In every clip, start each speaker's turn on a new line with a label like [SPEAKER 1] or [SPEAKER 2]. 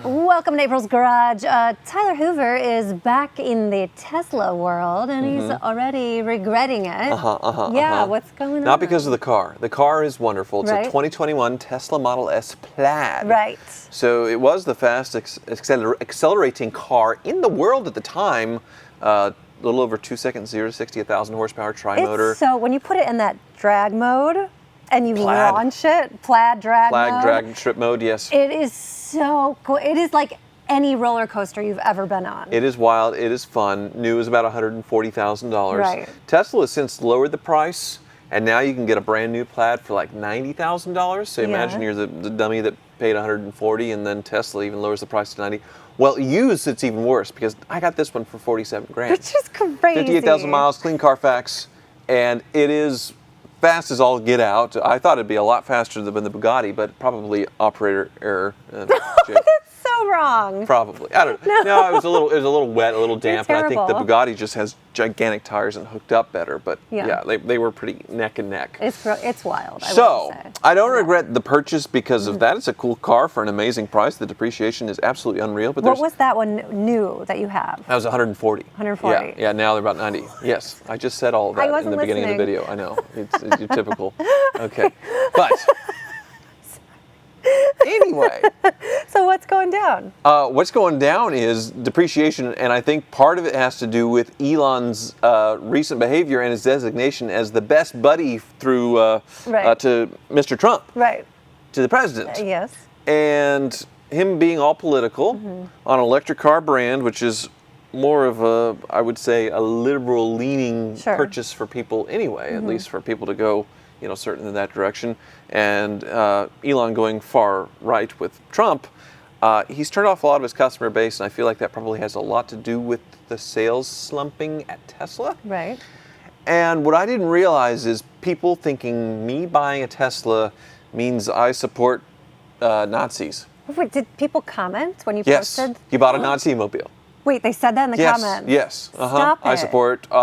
[SPEAKER 1] Welcome to April's Garage. Tyler Hoover is back in the Tesla world, and he's already regretting it. What's going on?
[SPEAKER 2] Not because of the car. The car is wonderful. It's
[SPEAKER 1] Right.
[SPEAKER 2] a 2021 Tesla Model S Plaid.
[SPEAKER 1] Right.
[SPEAKER 2] So it was the fastest accelerating car in the world at the time. A little over 2 seconds, 0 to 60, 1,000 horsepower tri-motor.
[SPEAKER 1] So when you put it in that drag mode and you launch it, plaid drag mode.
[SPEAKER 2] Drag strip mode, yes.
[SPEAKER 1] It is so cool. It is like any roller coaster you've ever been on.
[SPEAKER 2] It is wild. It is fun. New is about $140,000.
[SPEAKER 1] Right.
[SPEAKER 2] Tesla has since lowered the price, and now you can get a brand new Plaid for like $90,000. So imagine you're the dummy that paid $140, and then Tesla even lowers the price to $90. Well, used, it's even worse because I got this one for $47,000.
[SPEAKER 1] Which is crazy.
[SPEAKER 2] 58,000 miles, clean Carfax, and it is fast as all get out. I thought it'd be a lot faster than the Bugatti, but probably operator error.
[SPEAKER 1] That's so wrong.
[SPEAKER 2] Probably. I don't know. No, it was a little wet, a little damp, and I think the Bugatti just has gigantic tires and hooked up better. But they were pretty neck and neck.
[SPEAKER 1] It's wild.
[SPEAKER 2] I don't regret the purchase because of that. It's a cool car for an amazing price. The depreciation is absolutely unreal. But
[SPEAKER 1] what was that one new that you have?
[SPEAKER 2] That was 140.
[SPEAKER 1] 140.
[SPEAKER 2] Yeah. Now they're about 90. Yes, I just said all of that in the beginning of the video. I know. It's you're typical. Okay, but. Anyway.
[SPEAKER 1] So what's going down?
[SPEAKER 2] What's going down is depreciation, and I think part of it has to do with Elon's recent behavior and his designation as the best buddy through to Mr. Trump, to the president.
[SPEAKER 1] Yes.
[SPEAKER 2] And him being all political on an electric car brand, which is more of a, I would say, a liberal-leaning purchase for people anyway, at least for people to go, certain in that direction. And Elon going far right with Trump, he's turned off a lot of his customer base, and I feel like that probably has a lot to do with the sales slumping at Tesla.
[SPEAKER 1] Right.
[SPEAKER 2] And what I didn't realize is people thinking me buying a Tesla means I support Nazis.
[SPEAKER 1] Wait, did people comment when you
[SPEAKER 2] posted? Yes, you bought a Nazi mobile.
[SPEAKER 1] Wait, they said that in the comments?
[SPEAKER 2] Yes.
[SPEAKER 1] Stop it.
[SPEAKER 2] I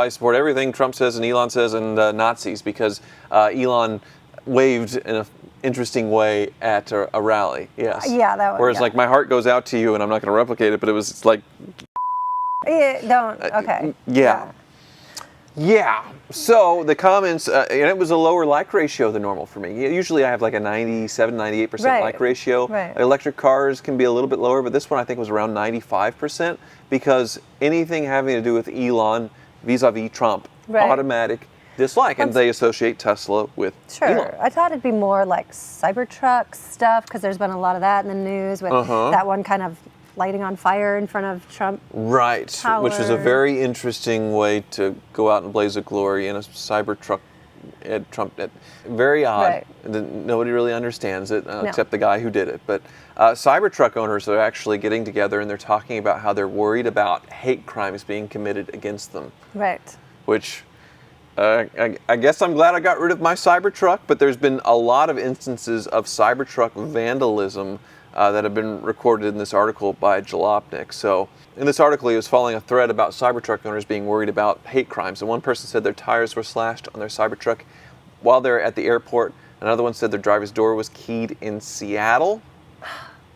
[SPEAKER 2] support everything Trump says and Elon says and Nazis because Elon waved in an interesting way at a rally. Yes.
[SPEAKER 1] Yeah, that was.
[SPEAKER 2] Whereas, like, my heart goes out to you, and I'm not going to replicate it, but it's like.
[SPEAKER 1] Okay.
[SPEAKER 2] Yeah. So the comments, and it was a lower like ratio than normal for me. Usually I have like a 97, 98% like ratio.
[SPEAKER 1] Right.
[SPEAKER 2] Electric cars can be a little bit lower, but this one I think was around 95% because anything having to do with Elon vis-a-vis Trump, automatic dislike, and they associate Tesla with Elon.
[SPEAKER 1] I thought it'd be more like Cybertruck stuff because there's been a lot of that in the news with that one kind of lighting on fire in front of Trump Tower.
[SPEAKER 2] Which was a very interesting way to go out and blaze of glory in a Cybertruck at Trump. Very odd. Nobody really understands it except the guy who did it. But Cybertruck owners are actually getting together and they're talking about how they're worried about hate crimes being committed against them.
[SPEAKER 1] Right.
[SPEAKER 2] Which I guess I'm glad I got rid of my Cybertruck, but there's been a lot of instances of Cybertruck vandalism that have been recorded in this article by Jalopnik. So in this article, he was following a thread about Cybertruck owners being worried about hate crimes. And one person said their tires were slashed on their Cybertruck while they're at the airport. Another one said their driver's door was keyed in Seattle.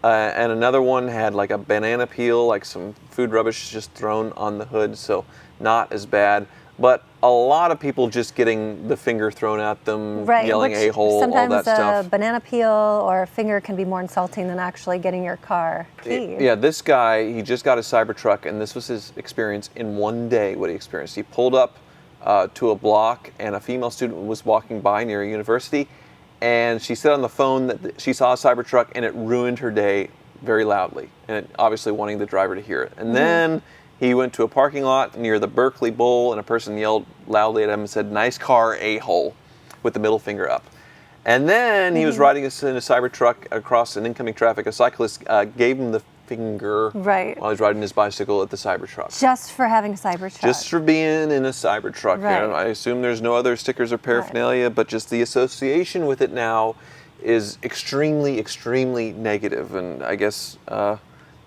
[SPEAKER 2] And another one had like a banana peel, like some food rubbish just thrown on the hood. So not as bad. But a lot of people just getting the finger thrown at them, yelling a-hole, all that stuff.
[SPEAKER 1] Sometimes a banana peel or a finger can be more insulting than actually getting your car keyed.
[SPEAKER 2] Yeah, this guy, he just got a Cybertruck, and this was his experience in one day, what he experienced. He pulled up to a block, and a female student was walking by near a university, and she said on the phone that she saw a Cybertruck, and it ruined her day very loudly, and obviously wanting the driver to hear it. And then he went to a parking lot near the Berkeley Bowl, and a person yelled loudly at him and said, "Nice car, a-hole," with the middle finger up. And then he was riding in a Cybertruck across an incoming traffic. A cyclist gave him the finger while he was riding his bicycle at the Cybertruck.
[SPEAKER 1] Just for having a Cybertruck.
[SPEAKER 2] Just for being in a Cybertruck.
[SPEAKER 1] Right.
[SPEAKER 2] I assume there's no other stickers or paraphernalia, but just the association with it now is extremely, extremely negative. And I guess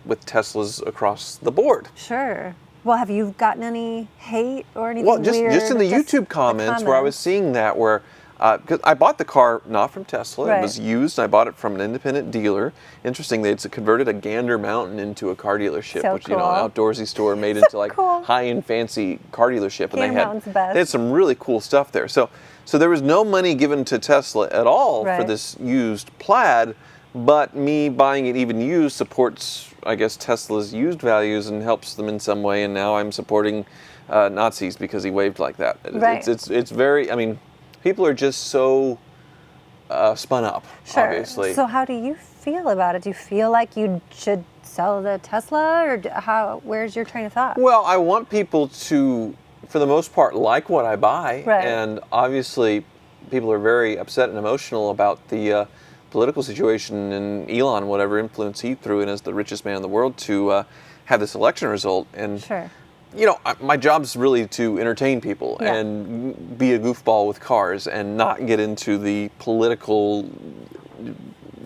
[SPEAKER 2] with Teslas across the board.
[SPEAKER 1] Sure. Well, have you gotten any hate or anything
[SPEAKER 2] weird?
[SPEAKER 1] Well,
[SPEAKER 2] just in the YouTube comments where I was seeing that, where Because I bought the car not from Tesla.
[SPEAKER 1] Right.
[SPEAKER 2] It was used. I bought it from an independent dealer. Interesting, they had converted a Gander Mountain into a car dealership,
[SPEAKER 1] So
[SPEAKER 2] which, you know,
[SPEAKER 1] cool.
[SPEAKER 2] an outdoorsy store made into like
[SPEAKER 1] cool.
[SPEAKER 2] high-end fancy car dealership.
[SPEAKER 1] Gander Mountain's the best.
[SPEAKER 2] They had some really cool stuff there. So there was no money given to Tesla at all for
[SPEAKER 1] Right.
[SPEAKER 2] this used Plaid, but me buying it even used supports, I guess, Tesla's used values and helps them in some way. And now I'm supporting Nazis because he waved like that.
[SPEAKER 1] Right.
[SPEAKER 2] It's very, I mean, people are just so spun up,
[SPEAKER 1] Sure.
[SPEAKER 2] obviously.
[SPEAKER 1] So how do you feel about it? Do you feel like you should sell the Tesla, or where's your train of thought?
[SPEAKER 2] Well, I want people to, for the most part, like what I buy.
[SPEAKER 1] Right.
[SPEAKER 2] And obviously, people are very upset and emotional about the political situation and Elon, whatever influence he threw in as the richest man in the world to have this election result. And,
[SPEAKER 1] Sure.
[SPEAKER 2] you know, my job's really to entertain people
[SPEAKER 1] Yeah.
[SPEAKER 2] and be a goofball with cars and not get into the political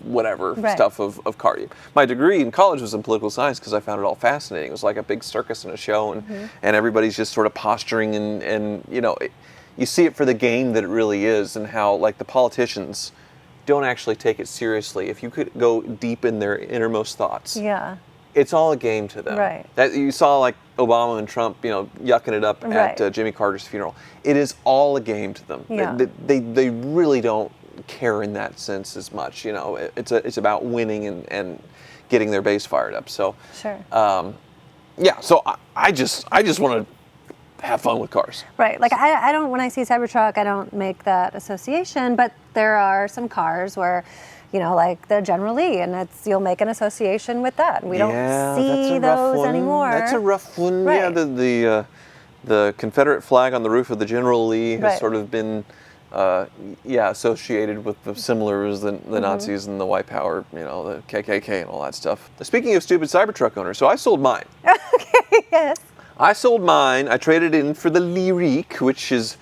[SPEAKER 2] whatever
[SPEAKER 1] Right.
[SPEAKER 2] stuff of car. My degree in college was in political science because I found it all fascinating. It was like a big circus and a show, and everybody's just sort of posturing and you know, you see it for the game that it really is, and how like the politicians don't actually take it seriously. If you could go deep in their innermost thoughts,
[SPEAKER 1] Yeah.
[SPEAKER 2] it's all a game to them.
[SPEAKER 1] Right.
[SPEAKER 2] That you saw like Obama and Trump, you know, yucking it up
[SPEAKER 1] Right.
[SPEAKER 2] at Jimmy Carter's funeral. It is all a game to them.
[SPEAKER 1] Yeah.
[SPEAKER 2] They really don't care in that sense as much. You know, it's about winning and getting their base fired up. So
[SPEAKER 1] Sure.
[SPEAKER 2] yeah. So I just want to have fun with cars.
[SPEAKER 1] Right. Like I don't, when I see Cybertruck, I don't make that association, but there are some cars where, you know, like the General Lee, and you'll make an association with that. We don't
[SPEAKER 2] Yeah,
[SPEAKER 1] see
[SPEAKER 2] that's a rough
[SPEAKER 1] those
[SPEAKER 2] one.
[SPEAKER 1] anymore.
[SPEAKER 2] That's a rough one.
[SPEAKER 1] Right.
[SPEAKER 2] Yeah, the Confederate flag on the roof of the General Lee has
[SPEAKER 1] Right.
[SPEAKER 2] sort of been associated with the similar as the Nazis and the white power, you know, the KKK and all that stuff. Speaking of stupid Cybertruck owners, so I sold mine.
[SPEAKER 1] Okay. Yes.
[SPEAKER 2] I sold mine. I traded in for the Lyrique, which has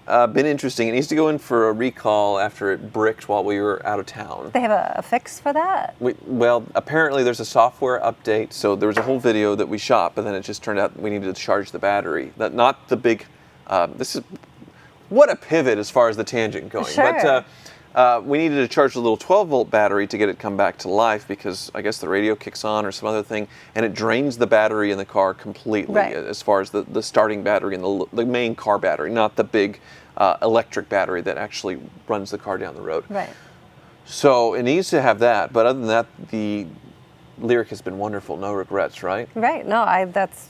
[SPEAKER 2] been interesting. It needs to go in for a recall after it bricked while we were out of town.
[SPEAKER 1] They have a fix for that.
[SPEAKER 2] Well, apparently there's a software update. So there was a whole video that we shot, but then it just turned out we needed to charge the battery. Not the big. This is what a pivot as far as the tangent going.
[SPEAKER 1] Sure.
[SPEAKER 2] But we needed to charge the little 12-volt battery to get it come back to life because I guess the radio kicks on or some other thing, and it drains the battery in the car completely.
[SPEAKER 1] Right.
[SPEAKER 2] As far as the starting battery and the main car battery, not the big electric battery that actually runs the car down the road.
[SPEAKER 1] Right.
[SPEAKER 2] So it needs to have that, but other than that, the Lyric has been wonderful. No regrets, right?
[SPEAKER 1] Right. No, that's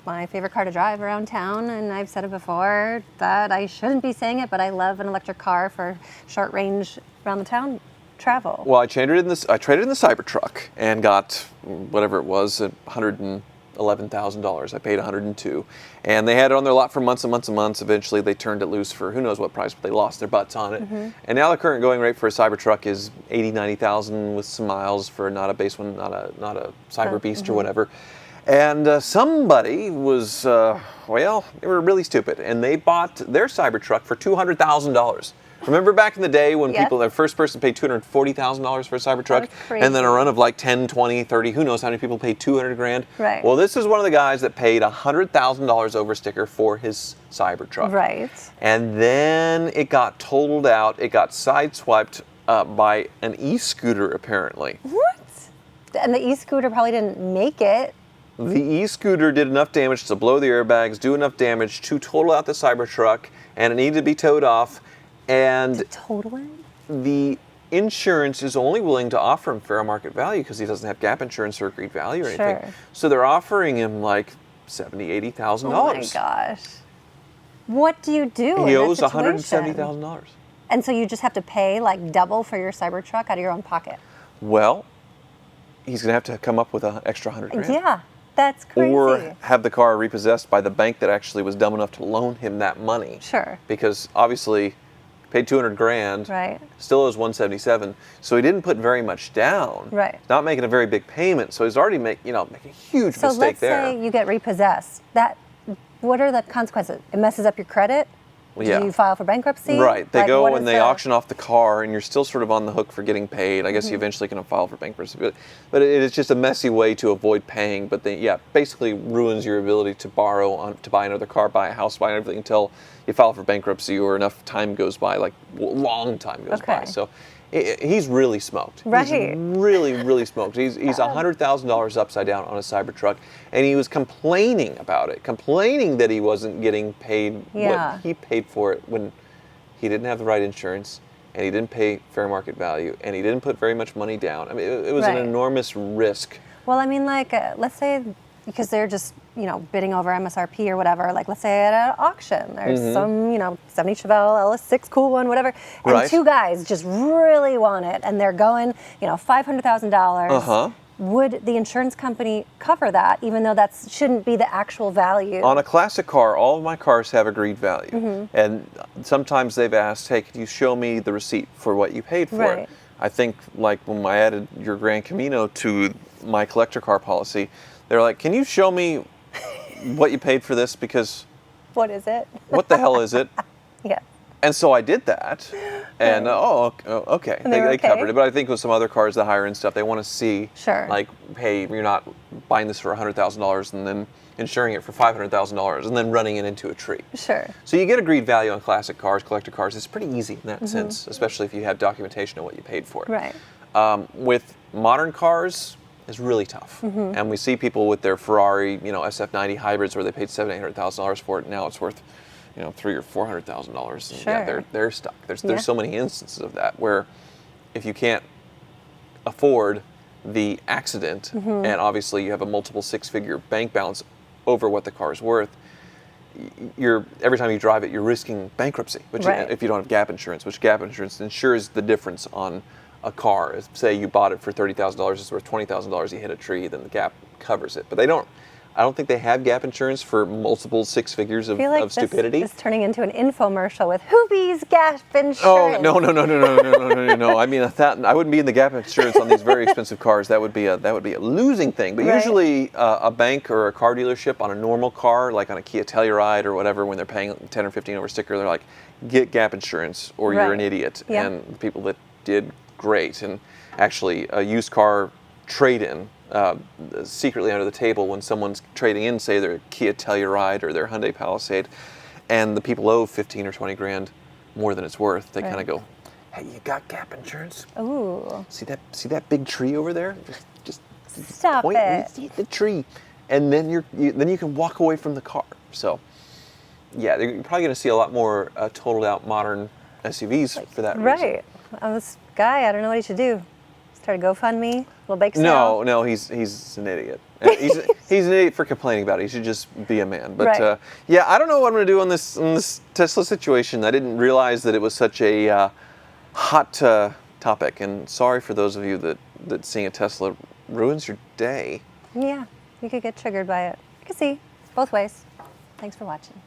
[SPEAKER 1] my favorite car to drive around town, and I've said it before that I shouldn't be saying it, but I love an electric car for short range around the town travel.
[SPEAKER 2] Well, I traded in the Cybertruck and got whatever it was, $111,000. I paid $102,000, and they had it on their lot for months and months and months. Eventually, they turned it loose for who knows what price, but they lost their butts on it. And now the current going rate for a Cybertruck is $80,000-$90,000 with some miles for not a base one, not a Cyber Beast or whatever. And somebody was, well, they were really stupid, and they bought their Cybertruck for $200,000. Remember back in the day when
[SPEAKER 1] Yes.
[SPEAKER 2] the first person paid $240,000 for a Cybertruck,
[SPEAKER 1] That's crazy.
[SPEAKER 2] and then a run of like 10, 20, 30, who knows how many people paid $200,000?
[SPEAKER 1] Right.
[SPEAKER 2] Well, this is one of the guys that paid $100,000 over sticker for his Cybertruck.
[SPEAKER 1] Right.
[SPEAKER 2] And then it got totaled out. It got sideswiped by an e-scooter, apparently.
[SPEAKER 1] What? And the e-scooter probably didn't make it.
[SPEAKER 2] The e-scooter did enough damage to blow the airbags, do enough damage to total out the Cybertruck, and it needed to be towed off. And
[SPEAKER 1] Totally.
[SPEAKER 2] the insurance is only willing to offer him fair market value because he doesn't have gap insurance or agreed value or anything.
[SPEAKER 1] Sure.
[SPEAKER 2] So they're offering him like $70,000, $80,000.
[SPEAKER 1] Oh my gosh. What do you do?
[SPEAKER 2] He
[SPEAKER 1] in
[SPEAKER 2] owes
[SPEAKER 1] that situation?
[SPEAKER 2] $170,000.
[SPEAKER 1] And so you just have to pay like double for your Cybertruck out of your own pocket.
[SPEAKER 2] Well, he's going to have to come up with an extra $100,000.
[SPEAKER 1] Yeah, that's crazy.
[SPEAKER 2] Or have the car repossessed by the bank that actually was dumb enough to loan him that money.
[SPEAKER 1] Sure.
[SPEAKER 2] Because obviously paid $200,000.
[SPEAKER 1] Right.
[SPEAKER 2] Still owes $177,000. So he didn't put very much down.
[SPEAKER 1] Right.
[SPEAKER 2] Not making a very big payment. So he's already making a huge
[SPEAKER 1] So
[SPEAKER 2] mistake
[SPEAKER 1] let's
[SPEAKER 2] there.
[SPEAKER 1] say you get repossessed. What are the consequences? It messes up your credit?
[SPEAKER 2] Yeah.
[SPEAKER 1] Do you file for bankruptcy?
[SPEAKER 2] Right. They
[SPEAKER 1] Like,
[SPEAKER 2] go
[SPEAKER 1] what
[SPEAKER 2] and
[SPEAKER 1] is
[SPEAKER 2] they
[SPEAKER 1] the-
[SPEAKER 2] auction off the car, and you're still sort of on the hook for getting paid. I guess you eventually can file for bankruptcy, but it is just a messy way to avoid paying. But basically ruins your ability to borrow to buy another car, buy a house, buy everything until you file for bankruptcy or enough time goes by, like long time goes by.
[SPEAKER 1] Okay.
[SPEAKER 2] So he's really smoked.
[SPEAKER 1] Right.
[SPEAKER 2] He's really smoked. He's $100,000 upside down on a Cybertruck, and he was complaining about it, complaining that he wasn't getting paid
[SPEAKER 1] Yeah.
[SPEAKER 2] what he paid for it when he didn't have the right insurance, and he didn't pay fair market value, and he didn't put very much money down. I mean, it was an
[SPEAKER 1] Right.
[SPEAKER 2] enormous risk.
[SPEAKER 1] Well, I mean, like, let's say, because they're just, bidding over MSRP or whatever, like, let's say at an auction, there's some, 70 Chevelle, LS6, cool one, whatever, and
[SPEAKER 2] Right.
[SPEAKER 1] two guys just really want it, and they're going, $500,000.
[SPEAKER 2] Uh-huh.
[SPEAKER 1] Would the insurance company cover that, even though that shouldn't be the actual value?
[SPEAKER 2] On a classic car, all of my cars have agreed value. And sometimes they've asked, hey, could you show me the receipt for what you paid for
[SPEAKER 1] Right.
[SPEAKER 2] it? I think, like, when I added your Grand Camino to my collector car policy, they're like, can you show me what you paid for this? Because
[SPEAKER 1] What is it?
[SPEAKER 2] what the hell is it?
[SPEAKER 1] Yeah.
[SPEAKER 2] And so I did that, and okay,
[SPEAKER 1] And they were
[SPEAKER 2] they
[SPEAKER 1] okay?
[SPEAKER 2] covered it. But I think with some other cars, the higher end stuff, they want to see,
[SPEAKER 1] Sure.
[SPEAKER 2] like, hey, you're not buying this for $100,000 and then insuring it for $500,000 and then running it into a tree.
[SPEAKER 1] Sure.
[SPEAKER 2] So you get agreed value on classic cars, collector cars. It's pretty easy in that sense, especially if you have documentation of what you paid for it.
[SPEAKER 1] Right.
[SPEAKER 2] With modern cars, it's really tough, and we see people with their Ferrari, SF90 hybrids, where they paid $700,000-800,000 for it. Now it's worth, $300,000 or $400,000.
[SPEAKER 1] Sure.
[SPEAKER 2] Yeah, they're stuck. There's
[SPEAKER 1] Yeah.
[SPEAKER 2] so many instances of that where, if you can't afford the accident, and obviously you have a multiple six-figure bank balance over what the car is worth, every time you drive it, you're risking bankruptcy. Which,
[SPEAKER 1] Right.
[SPEAKER 2] if you don't have gap insurance, which gap insurance insures the difference on a car. Say you bought it for $30,000, it's worth $20,000. You hit a tree, then the gap covers it. But they don't. I don't think they have gap insurance for multiple six figures of,
[SPEAKER 1] I feel like
[SPEAKER 2] of stupidity.
[SPEAKER 1] This is turning into an infomercial with Hoobie's Gap Insurance.
[SPEAKER 2] Oh no! I mean, I wouldn't be in the gap insurance on these very expensive cars. That would be a losing thing. But
[SPEAKER 1] Right.
[SPEAKER 2] usually, a bank or a car dealership on a normal car, like on a Kia Telluride or whatever, when they're paying 10 or 15 over sticker, they're like, get gap insurance or you're
[SPEAKER 1] Right.
[SPEAKER 2] an idiot.
[SPEAKER 1] Yeah.
[SPEAKER 2] And the people that did great, and actually a used car trade-in. Secretly under the table when someone's trading in, say their Kia Telluride or their Hyundai Palisade, and the people owe 15 or 20 grand more than it's worth. They
[SPEAKER 1] Right.
[SPEAKER 2] kind of go, "Hey, you got gap insurance?
[SPEAKER 1] Ooh.
[SPEAKER 2] See that big tree over there? Just
[SPEAKER 1] Stop
[SPEAKER 2] point
[SPEAKER 1] it.
[SPEAKER 2] see the tree, and then you can walk away from the car." So, yeah, you're probably going to see a lot more totaled out modern SUVs for that reason.
[SPEAKER 1] Right. This guy, I don't know what he should do. Start a GoFundMe, little bake sale.
[SPEAKER 2] No, he's an idiot. He's an idiot for complaining about it. He should just be a man. But
[SPEAKER 1] Right.
[SPEAKER 2] yeah, I don't know what I'm going to do on this Tesla situation. I didn't realize that it was such a hot topic. And sorry for those of you that seeing a Tesla ruins your day.
[SPEAKER 1] Yeah, you could get triggered by it. You can see both ways. Thanks for watching.